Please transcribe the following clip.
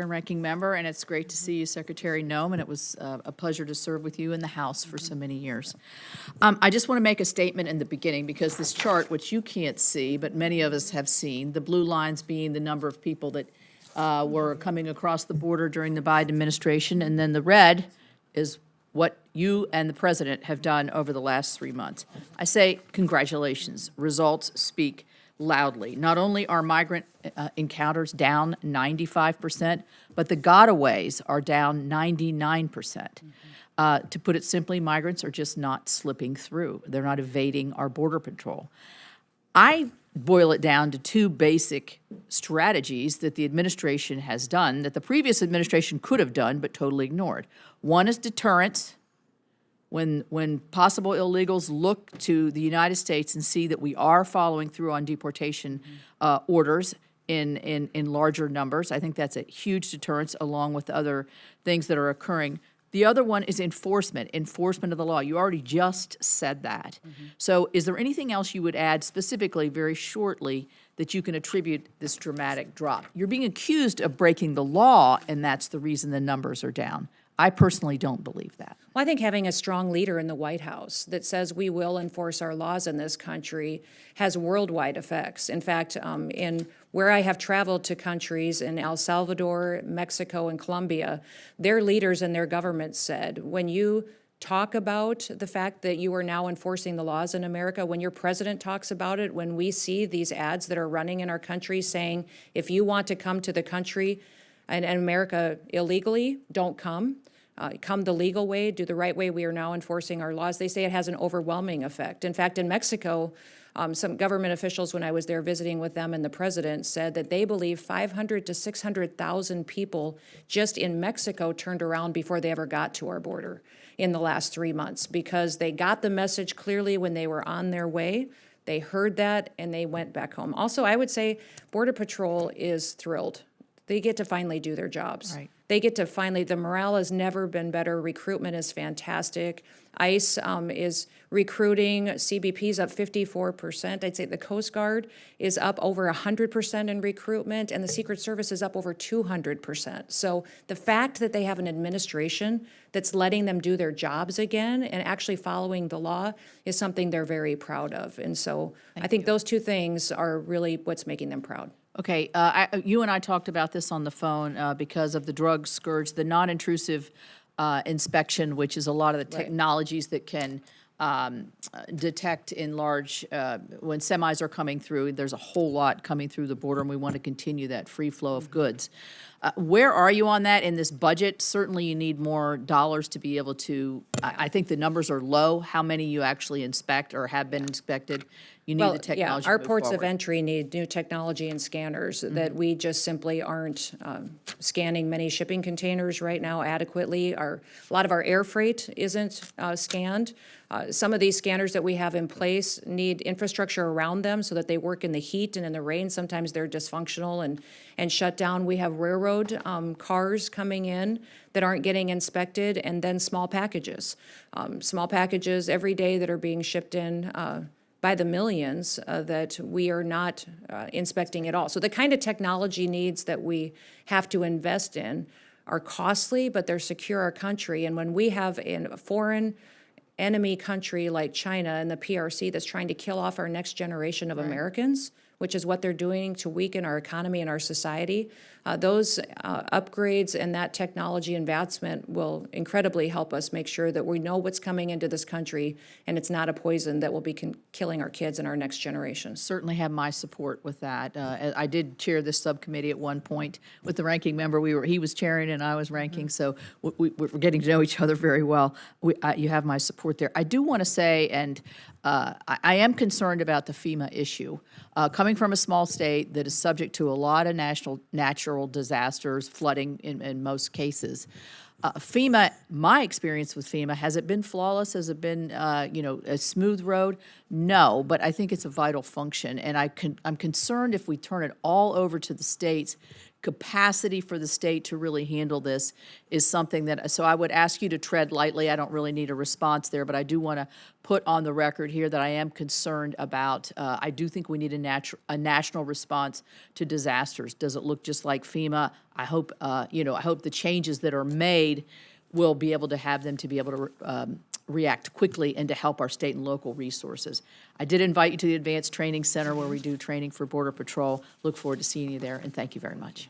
and Ranking Member, and it's great to see you, Secretary Noem, and it was a pleasure to serve with you in the House for so many years. I just want to make a statement in the beginning, because this chart, which you can't see, but many of us have seen, the blue lines being the number of people that were coming across the border during the Biden administration, and then the red is what you and the President have done over the last 3 months. I say congratulations. Results speak loudly. Not only are migrant encounters down 95%, but the gotaways are down 99%. To put it simply, migrants are just not slipping through. They're not evading our border patrol. I boil it down to two basic strategies that the administration has done, that the previous administration could have done but totally ignored. One is deterrence. When possible illegals look to the United States and see that we are following through on deportation orders in larger numbers, I think that's a huge deterrence, along with other things that are occurring. The other one is enforcement of the law. You already just said that. So is there anything else you would add specifically, very shortly, that you can attribute this dramatic drop? You're being accused of breaking the law, and that's the reason the numbers are down. I personally don't believe that. Well, I think having a strong leader in the White House that says we will enforce our laws in this country has worldwide effects. In fact, in where I have traveled to countries in El Salvador, Mexico, and Colombia, their leaders and their governments said, when you talk about the fact that you are now enforcing the laws in America, when your president talks about it, when we see these ads that are running in our country saying, if you want to come to the country and America illegally, don't come. Come the legal way, do the right way. We are now enforcing our laws. They say it has an overwhelming effect. In fact, in Mexico, some government officials, when I was there visiting with them and the president, said that they believe 500 to 600,000 people just in Mexico turned around before they ever got to our border in the last 3 months, because they got the message clearly when they were on their way. They heard that and they went back home. Also, I would say Border Patrol is thrilled. They get to finally do their jobs. Right. They get to finally, the morale has never been better. Recruitment is fantastic. ICE is recruiting. CBP's up 54%. I'd say the Coast Guard is up over 100% in recruitment, and the Secret Service is up over 200%. So the fact that they have an administration that's letting them do their jobs again and actually following the law is something they're very proud of. And so I think those two things are really what's making them proud. Okay, you and I talked about this on the phone because of the drug scourge, the non-intrusive inspection, which is a lot of the technologies that can detect in large, when semis are coming through, there's a whole lot coming through the border, and we want to continue that free flow of goods. Where are you on that in this budget? Certainly you need more dollars to be able to, I think the numbers are low, how many you actually inspect or have been inspected. You need the technology. Yeah, our to move ports of forward. entry need new technology and scanners that we just simply aren't scanning many shipping containers right now adequately. A lot of our air freight isn't scanned. Some of these scanners that we have in place need infrastructure around them so that they work in the heat and in the rain. Sometimes they're dysfunctional and shut down. We have railroad cars coming in that aren't getting inspected, and then small packages. Small packages every day that are being shipped in by the millions that we are not inspecting at all. So the kind of technology needs that we have to invest in are costly, but they're secure our country. And when we have a foreign enemy country like China and the PRC that's trying to kill off our next generation of Americans, which is what they're doing to weaken our economy and our society, those upgrades and that technology advancement will incredibly help us make sure that we know what's coming into this country and it's not a poison that will be killing our kids and our next generation. Certainly have my support with that. I did chair this subcommittee at one point with the ranking member. He was chairing and I was ranking, so we're getting to know each other very well. You have my support there. I do want to say, and I am concerned about the FEMA issue. Coming from a small state that is subject to a lot of natural disasters, flooding in most cases, FEMA, my experience with FEMA, has it been flawless? Has it been, a smooth road? No, but I think it's a vital function, and I'm concerned if we turn it all over to the states, capacity for the state to really handle this is something that, so I would ask you to tread lightly. I don't really need a response there, but I do want to put on the record here that I am concerned about, I do think we need a national response to disasters. Does it look just like FEMA? I hope, I hope the changes that are made will be able to have them to be able to react quickly and to help our state and local resources. I did invite you to the Advanced Training Center where we do training for Border Patrol. Look forward to seeing you there, and thank you very much.